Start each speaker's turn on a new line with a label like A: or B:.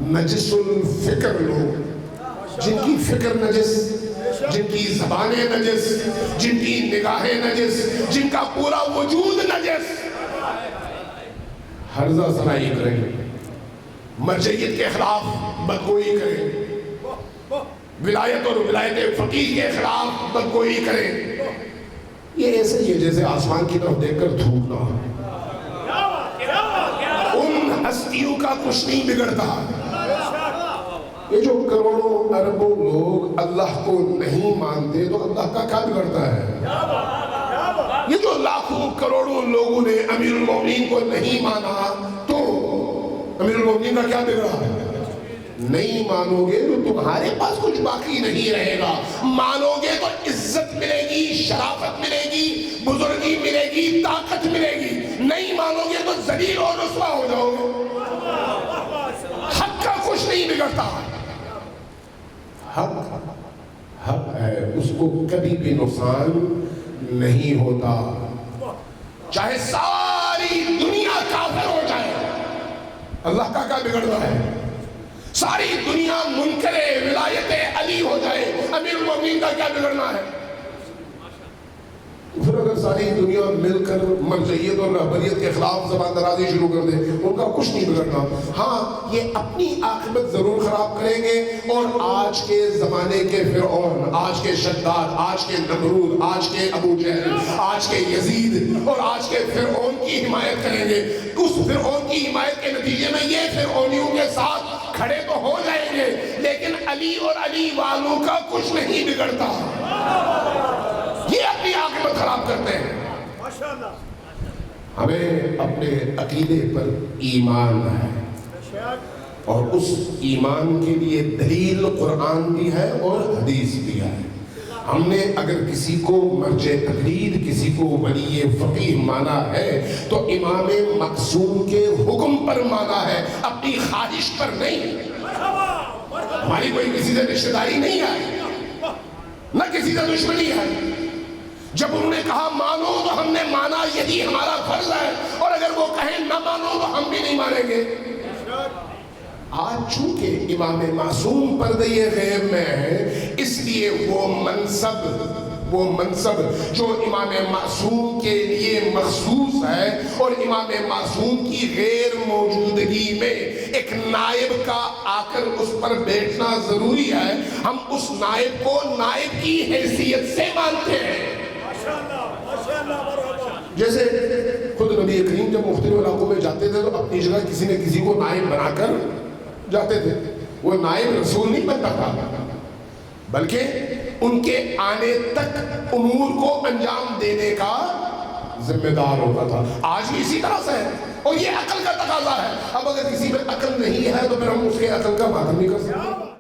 A: نجس الفکر لوگ، جن کی فکر نجس، جن کی زبانیں نجس، جن کی نگاہیں نجس، جن کا پورا وجود نجس، ہرزہ زنائی کریں، مرجعیت کے خلاف بدگوئی کریں، ولایت اور ولایت فقیہ کے خلاف بدگوئی کریں، یہ ایسے ہی ہے جیسے آسمان کی طرف دیکھ کر تھوکنا۔ ان ہستیوں کا کچھ نہیں بگڑتا۔ یہ جو کروڑوں اربوں لوگ اللہ کو نہیں مانتے تو اللہ کا کیا بگڑتا ہے؟ یہ جو لاکھوں کروڑوں لوگوں نے امیر المومنین کو نہیں مانا تو امیر المومنین کا کیا بگڑا ہے؟ نہیں مانو گے تو تمہارے پاس کچھ باقی نہیں رہے گا، مانو گے تو عزت ملے گی، شرافت ملے گی، بزرگی ملے گی، طاقت ملے گی، نہیں مانو گے تو ذلیل اور رسوا ہو جاؤ گے۔ حق کا کچھ نہیں بگڑتا، حق ہے، اس کو کبھی بھی نقصان نہیں ہوتا، چاہے ساری دنیا کافر ہو جائے، اللہ کا کیا بگڑتا ہے؟ ساری دنیا منکر ولایت علی ہو جائے، امیر المومنین کا کیا بگڑنا ہے؟ پھر اگر ساری دنیا مل کر مرجعیت اور رہبریت کے خلاف زبان درازی شروع کر دے، ان کا کچھ نہیں بگڑنا۔ ہاں، یہ اپنی عاقبت ضرور خراب کریں گے، اور آج کے زمانے کے فرعون، آج کے شداد، آج کے نمرود، آج کے ابو جہل، آج کے یزید اور آج کے فرعون کی حمایت کریں گے۔ اس فرعون کی حمایت کے نتیجے میں یہ فرعونیوں کے ساتھ کھڑے تو ہو جائیں گے، لیکن علی اور علی والوں کا کچھ نہیں بگڑتا، یہ اپنی عاقبت خراب کرتے ہیں۔ ہمیں اپنے عقیدے پر ایمان ہے، اور اس ایمان کے لیے دلیل قرآن بھی ہے اور حدیث بھی ہے۔ ہم نے اگر کسی کو مرجع تقلید، کسی کو ولی فقیہ مانا ہے تو امام معصوم کے حکم پر مانا ہے، اپنی خواہش پر نہیں۔ ہماری کوئی کسی سے رشتہ داری نہیں ہے، نہ کسی سے دشمنی ہے۔ جب انہوں نے کہا مانو تو ہم نے مانا، یہی ہمارا فرض ہے، اور اگر وہ کہیں نہ مانو تو ہم بھی نہیں مانیں گے۔ آج چونکہ امام معصوم پردہ غیب میں ہے، اس لیے وہ منصب جو امام معصوم کے لیے مخصوص ہے، اور امام معصوم کی غیر موجودگی میں ایک نائب کا آ کر اس پر بیٹھنا ضروری ہے، ہم اس نائب کو نائب کی حیثیت سے مانتے ہیں۔ جیسے خود نبی کریم جب مختلف علاقوں میں جاتے تھے تو اپنی جگہ کسی نہ کسی کو نائب بنا کر جاتے تھے، وہ نائب رسول نہیں بنتا تھا، بلکہ ان کے آنے تک امور کو انجام دینے کا ذمہ دار ہوتا تھا۔ آج بھی اسی طرح سے ہے، اور یہ عقل کا تقاضا ہے۔ اب اگر کسی میں عقل نہیں ہے تو پھر ہم اس کے عقل کا ماتم نہیں کر سکتے۔